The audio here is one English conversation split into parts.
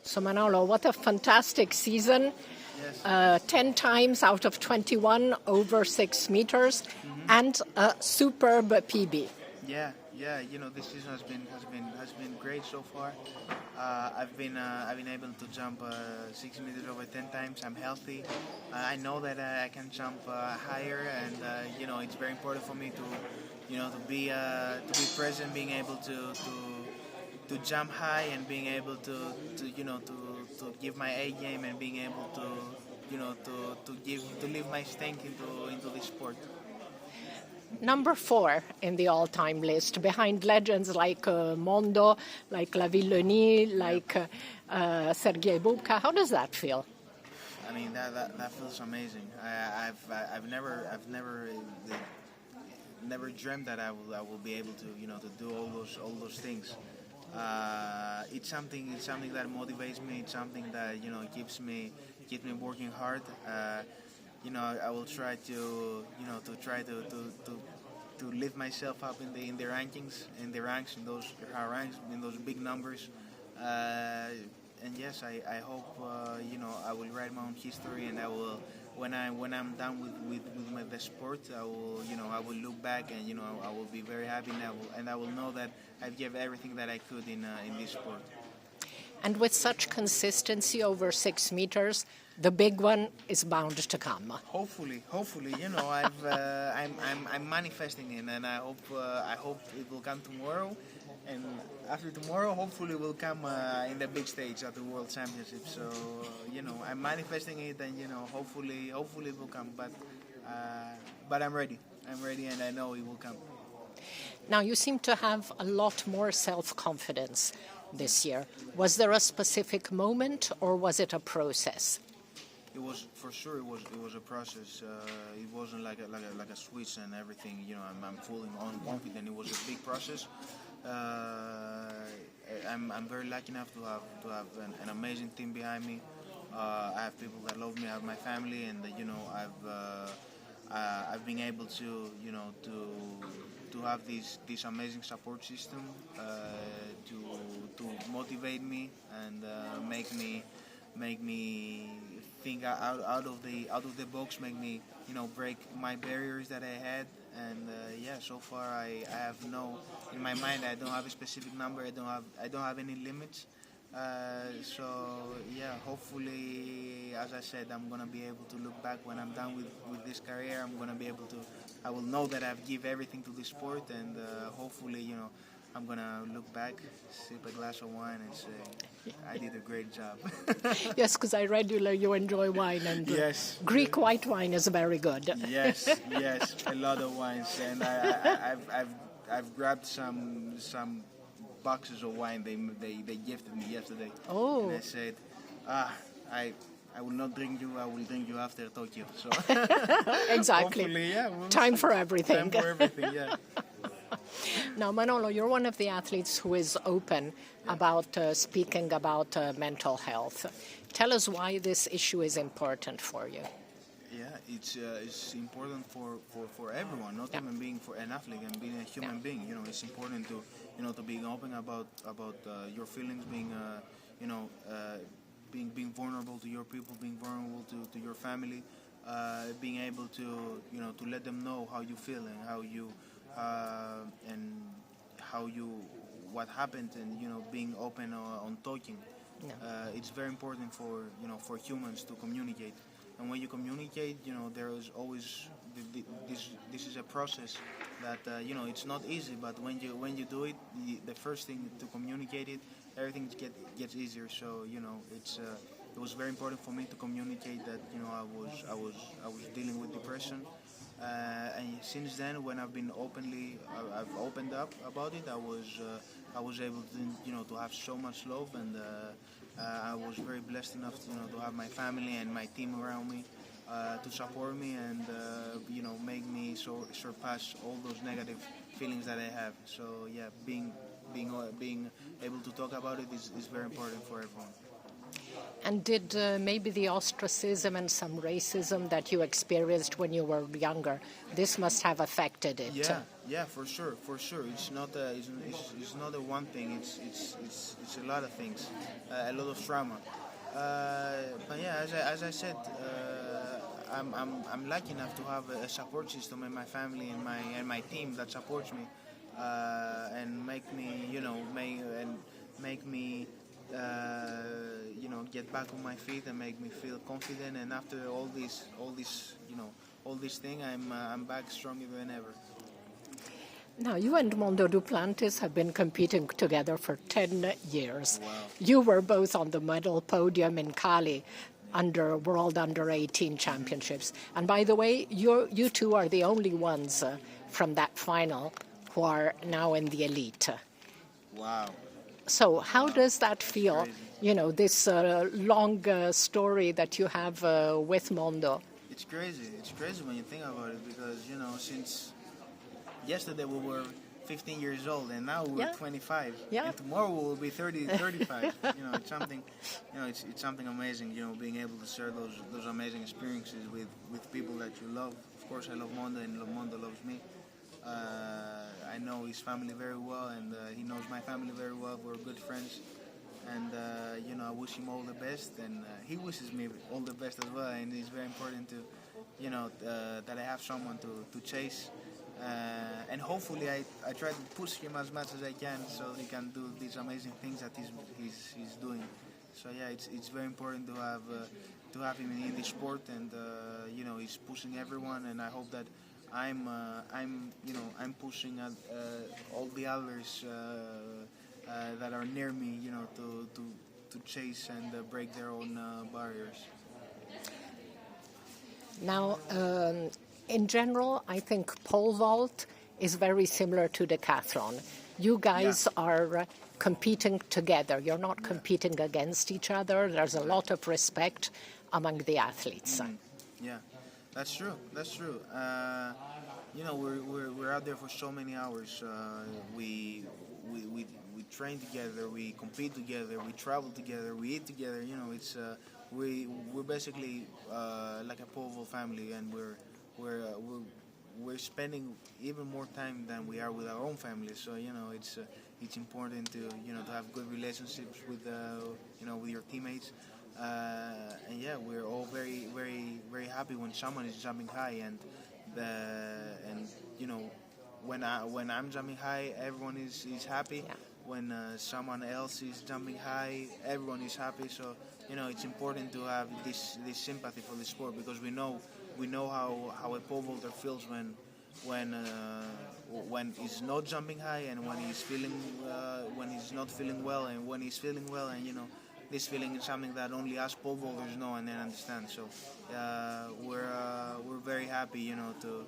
So Manolo, what a fantastic season. Yes. 10 times out of 21 over 6 meters and a superb PB. Yeah, yeah. This season has been great so far. I've been able to jump 6 meters over 10 times. I'm healthy. I know that I can jump higher, and it's very important for me to be present, being able to jump high, and being able to give my A game, and being able to leave my stink into this sport. Number 4 in the all-time list, behind legends like Mondo, like La Villenie, like Sergei Bubka. How does that feel? I mean, that feels amazing. I've never dreamt that I will be able to do all those things. It's something that motivates me. It's something that keeps me working hard. I will try to lift myself up in the rankings, in the ranks, in those ranks, in those big numbers. And yes, I hope I will write my own history, and I will, when I'm done with the sport, I will look back, and I will be very happy, and I will know that I've given everything that I could in this sport. And with such consistency over 6 meters, the big one is bound to come. Hopefully, I'm manifesting it, and I hope it will come tomorrow, and after tomorrow, hopefully, it will come in the big stage at the World Championship. So I'm manifesting it, and hopefully it will come. But I'm ready, and I know it will come. Now, you seem to have a lot more self-confidence this year. Was there a specific moment, or was it a process? It was, for sure. It was a process. It wasn't like a switch and everything. I'm fully confident. It was a big process. I'm very lucky enough to have an amazing team behind me. I have people that love me. I have my family, and I've been able to have this amazing support system to motivate me, and make me think out of the box, make me break my barriers that I had. And so far I have in my mind, I don't have a specific number. I don't have any limits. So hopefully, as I said, I'm gonna be able to look back when I'm done with this career. I will know that I've given everything to the sport, and hopefully, I'm gonna look back, sip a glass of wine, and say, I did a great job. Yes, because I read you enjoy wine, and yes, Greek white wine is very good. Yes, a lot of wines, and I've grabbed some boxes of wine they gifted me yesterday. Oh. And I said, I will not drink you. I will drink you after Tokyo. So Exactly. Hopefully, Time for everything. Time for everything. Yeah. Now, Manolo, you're one of the athletes who is open about speaking about mental health. Tell us why this issue is important for you. Yeah, it's important for everyone, not even being for an athlete and being a human being. It's important to be open about your feelings, being vulnerable to your people, being vulnerable to your family, being able to let them know how you feel, and what happened, and being open on talking. It's very important for humans to communicate. And when you communicate, there is always this is a process that it's not easy. But when you do it, the first thing to communicate it, everything gets easier. So it was very important for me to communicate that I was dealing with depression. And since then, when I've opened up about it, I was able to have so much love, and I was very blessed enough to have my family and my team around me to support me, and make me surpass all those negative feelings that I have. So being able to talk about it is very important for everyone. And did maybe the ostracism and some racism that you experienced when you were younger, this must have affected it? Yeah, for sure, for sure. It's not a one thing. It's a lot of things, a lot of trauma. But yeah, as I said, I'm lucky enough to have a support system in my family and my team that supports me, and make me make me get back on my feet and make me feel confident. And after all this thing, I'm back stronger than ever. Now, you and Mondo Duplantis have been competing together for 10 years. Wow. You were both on the medal podium in Cali under World Under-18 Championships. And by the way, you two are the only ones from that final who are now in the elite. Wow. So how does that feel, Crazy. this long story that you have with Mondo? It's crazy. It's crazy when you think about it because, since yesterday we were 15 years old and now we're Yeah. 25. Yeah. And tomorrow we'll be 35. It's something, it's something amazing, being able to share those amazing experiences with people that you love. Of course, I love Mondo and Mondo loves me. I know his family very well and he knows my family very well. We're good friends. And, I wish him all the best and he wishes me all the best as well. And it's very important to, that I have someone to chase. And hopefully I try to push him as much as I can so he can do these amazing things that he's doing. So yeah, it's very important to have him in this sport, and he's pushing everyone, and I hope that I'm pushing all the others that are near me, to chase and break their own barriers. Now, in general, I think pole vault is very similar to decathlon. You guys are competing together. You're not competing against each other. There's a lot of respect among the athletes. Yeah, that's true. That's true. We're out there for so many hours. We train together. We compete together. We travel together. We eat together. We're basically like a pole vault family, and we're spending even more time than we are with our own families. So it's important to have good relationships with with your teammates. And yeah, we're all very very very happy when someone is jumping high, and when I'm jumping high, everyone is happy. Yeah. When someone else is jumping high, everyone is happy. So it's important to have this sympathy for the sport, because we know how a pole vaulter feels when he's not jumping high, and when he's not feeling well, and when he's feeling well. And this feeling is something that only us pole vaulters know and then understand. So we're very happy to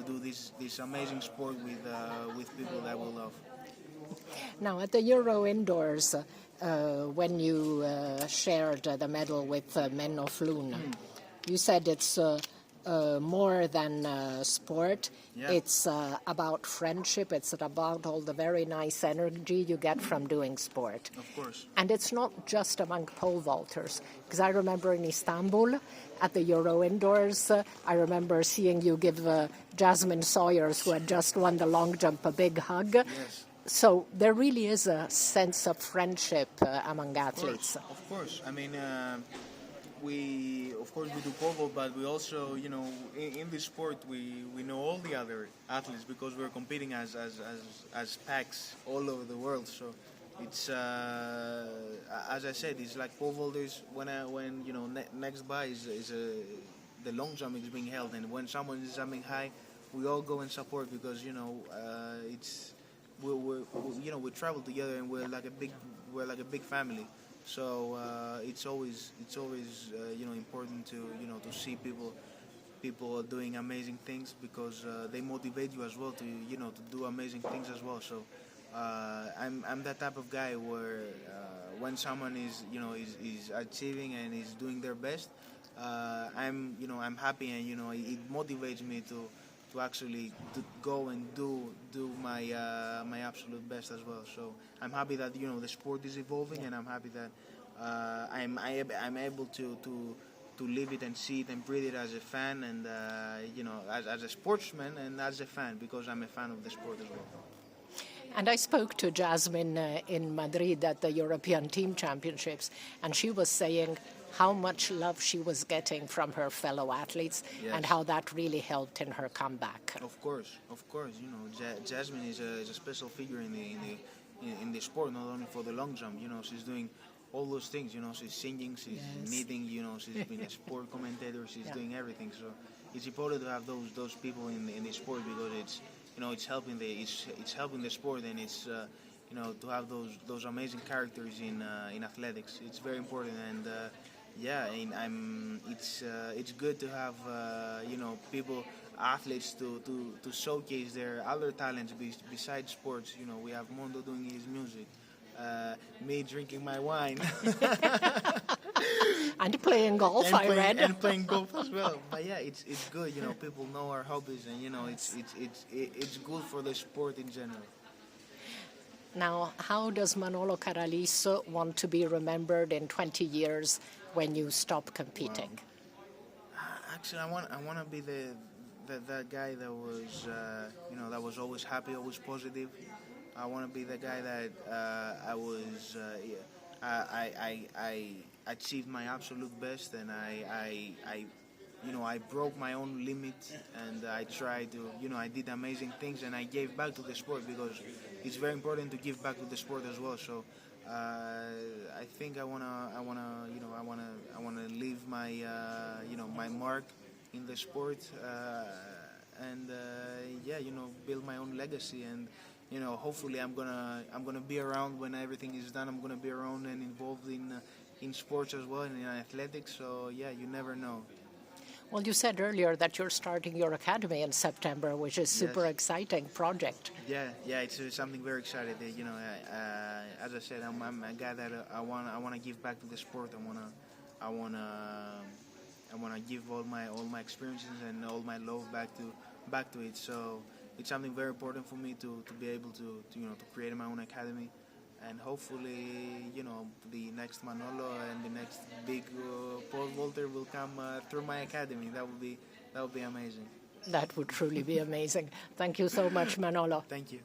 do this amazing sport with people that we love. Now, at the Euro Indoors, when you shared the medal with Men of Loon, you said it's more than sport. Yeah. It's about friendship. It's about all the very nice energy you get from doing sport. Of course. And it's not just among pole vaulters, because I remember in Istanbul at the Euro Indoors, I remember seeing you give Jasmine Sawyers, who had just won the long jump, a big hug. Yes. So there really is a sense of friendship among athletes. Of course. I mean, we do pole vault, but we also, in this sport, we know all the other athletes, because we're competing as packs all over the world. So it's as I said, it's like pole vaulters. When next by is the long jump is being held, and when someone is jumping high, we all go and support, because it's. We travel together, and we're like a big family. So it's always important to see people doing amazing things, because they motivate you as well to do amazing things as well. So I'm that type of guy where when someone is achieving and is doing their best, I'm happy, and it motivates me to actually to go and do my my absolute best as well. So I'm happy that the sport is evolving, and I'm happy that I'm able to to live it and see it and breathe it as a fan, and as a sportsman and as a fan, because I'm a fan of the sport as well. And I spoke to Jasmine in Madrid at the European Team Championships, and she was saying how much love she was getting from her fellow athletes, Yes. and how that really helped in her comeback. Of course. Jasmine is a special figure in the sport, not only for the long jump. She's doing all those things. She's singing, she's knitting. She's been a sport commentator. She's doing everything. So it's important to have those people in the sport, because it's helping the sport, and it's to have those amazing characters in athletics. It's very important, and it's good to have people, athletes, to showcase their other talents besides sports. We have Mondo doing his music, me drinking my wine. And playing golf, and playing golf as well. But yeah, it's good. People know our hobbies, and it's good for the sport in general. Now, how does Manolo Karalis want to be remembered in 20 years when you stop competing? Actually, I want to be that guy that was that was always happy, always positive. I want to be the guy that I achieved my absolute best, and I broke my own limit, and I tried to, I did amazing things, and I gave back to the sport, because it's very important to give back to the sport as well. So I think I wanna leave my my mark in the sport, and build my own legacy, and hopefully I'm gonna be around when everything is done. I'm gonna be around and involved in sports as well, and in athletics. So yeah, you never know. Well, you said earlier that you're starting your academy in September, which is super exciting project. Yeah, it's something very exciting. As I said, I'm a guy that I wanna give back to the sport. I wanna give all my experiences and all my love back to it. So it's something very important for me to be able to create my own academy, and hopefully the next Manolo and the next big pole vaulter will come through my academy. That would be amazing. That would truly be amazing. Thank you so much, Manolo. Thank you.